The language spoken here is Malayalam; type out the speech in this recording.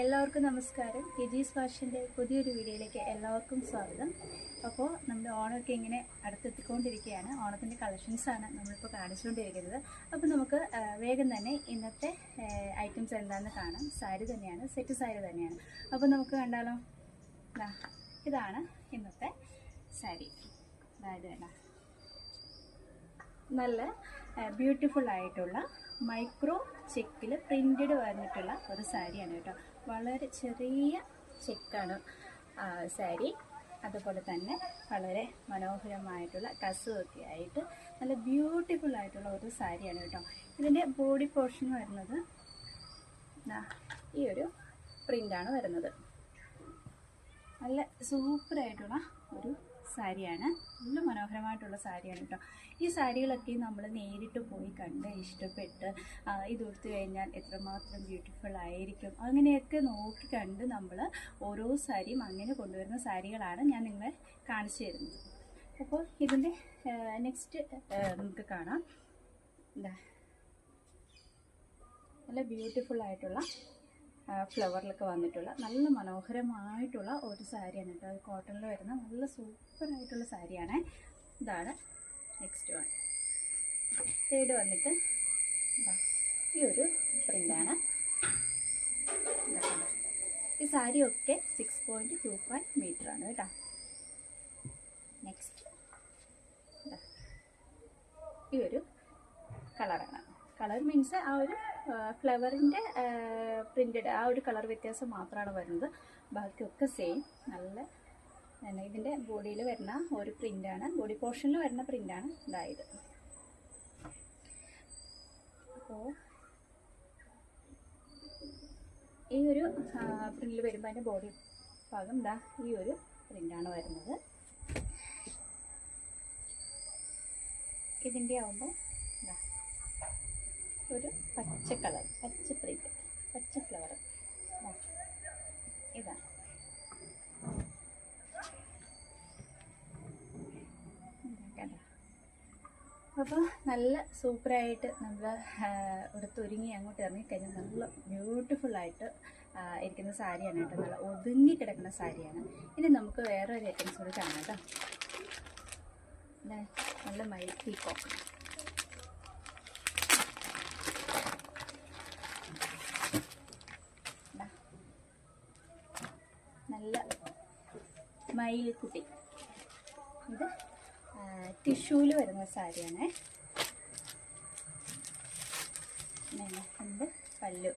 എല്ലാവർക്കും നമസ്കാരം. ജിജീസ് ഫാഷൻ്റെ പുതിയൊരു വീഡിയോയിലേക്ക് എല്ലാവർക്കും സ്വാഗതം. അപ്പോൾ നമ്മുടെ ഓണമൊക്കെ ഇങ്ങനെ അടുത്തെത്തിക്കൊണ്ടിരിക്കുകയാണ്. ഓണത്തിൻ്റെ കളക്ഷൻസാണ് നമ്മളിപ്പോൾ കാണിച്ചുകൊണ്ടിരിക്കുന്നത്. അപ്പോൾ നമുക്ക് വേഗം തന്നെ ഇന്നത്തെ ഐറ്റംസ് എന്താണെന്ന് കാണാം. സാരി തന്നെയാണ്, സെറ്റ് സാരി തന്നെയാണ്. അപ്പോൾ നമുക്ക് കണ്ടാലോ. ഇതാണ് ഇന്നത്തെ സാരി. അതായത് വേണ്ട നല്ല ബ്യൂട്ടിഫുൾ ആയിട്ടുള്ള മൈക്രോ ചെക്കിൽ പ്രിൻറ്റഡ് വന്നിട്ടുള്ള ഒരു സാരിയാണ് കേട്ടോ. വളരെ ചെറിയ ചെക്കാണ് സാരി. അതുപോലെ തന്നെ വളരെ മനോഹരമായിട്ടുള്ള കസവൊക്കെ ആയിട്ട് നല്ല ബ്യൂട്ടിഫുൾ ആയിട്ടുള്ള ഒരു സാരിയാണ് കേട്ടോ. ഇതിൻ്റെ ബോഡി പോർഷൻ വരുന്നത് ഈ ഒരു പ്രിൻ്റാണ് വരുന്നത്. നല്ല സൂപ്പറായിട്ടുള്ള ഒരു സാരിയാണ്, നല്ല മനോഹരമായിട്ടുള്ള സാരിയാണ് കേട്ടോ. ഈ സാരികളൊക്കെ നമ്മൾ നേരിട്ട് പോയി കണ്ട് ഇഷ്ടപ്പെട്ട് ഇത് കൊടുത്തു കഴിഞ്ഞാൽ എത്രമാത്രം ബ്യൂട്ടിഫുൾ ആയിരിക്കും അങ്ങനെയൊക്കെ നോക്കി കണ്ട് നമ്മൾ ഓരോ സാരിയും അങ്ങനെ കൊണ്ടുവരുന്ന സാരികളാണ് ഞാൻ നിങ്ങളെ കാണിച്ചു തരുന്നത്. അപ്പോൾ ഇതിൻ്റെ നെക്സ്റ്റ് നമുക്ക് കാണാം. നല്ല ബ്യൂട്ടിഫുൾ ആയിട്ടുള്ള ഫ്ലവറിലൊക്കെ വന്നിട്ടുള്ള നല്ല മനോഹരമായിട്ടുള്ള ഒരു സാരിയാണ് കേട്ടോ. അത് കോട്ടണിൽ വരുന്ന നല്ല സൂപ്പറായിട്ടുള്ള സാരിയാണ്. ഇതാണ് നെക്സ്റ്റ് വൺ. തേർഡ് വന്നിട്ട് ഈ ഒരു പ്രിൻ്റാണ്. ഈ സാരിയൊക്കെ 6.25 മീറ്ററാണ് കേട്ടോ. നെക്സ്റ്റ് ഈ ഒരു കളറാണ്. കളർ മീൻസ് ആ ഒരു ഫ്ലവറിൻ്റെ പ്രിൻറ്റഡ് ആ ഒരു കളർ വ്യത്യാസം മാത്രമാണ് വരുന്നത്. ബാക്കിയൊക്കെ സെയിം. നല്ല ഇതിൻ്റെ ബോഡിയിൽ വരുന്ന ഒരു പ്രിൻ്റാണ്, ബോഡി പോർഷനിൽ വരുന്ന പ്രിൻ്റാണ് ഇതായത്. അപ്പോൾ ഈ ഒരു പ്രിൻ്റിൽ വരുമ്പോൾ അതിൻ്റെ ബോഡി ഭാഗം ഈ ഒരു പ്രിൻ്റാണ് വരുന്നത്. ഇതിൻ്റെ ആവുമ്പോൾ ഒരു പച്ച കളർ, പച്ച പ്രിന്റ്, പച്ച ഫ്ലവർ ഇതാണ്. അപ്പോൾ നല്ല സൂപ്പറായിട്ട് നമ്മൾ ഉടുത്തൊരുങ്ങി അങ്ങോട്ട് ഇറങ്ങിക്കഴിഞ്ഞാൽ നല്ല ബ്യൂട്ടിഫുള്ളായിട്ട് ഇരിക്കുന്ന സാരിയാണ് കേട്ടോ. നല്ല ഒതുങ്ങി കിടക്കുന്ന സാരിയാണ്. ഇനി നമുക്ക് വേറെ ഒരു ഐറ്റംസ് കൂടി കാണാം കേട്ടോ. നല്ല മയിൽ പീക്കോക്ക്, നല്ല മയിൽക്കുട്ടി. ഇത് ടിഷ്യൂല് വരുന്ന സാരിയാണ്. ഉണ്ട് പല്ലു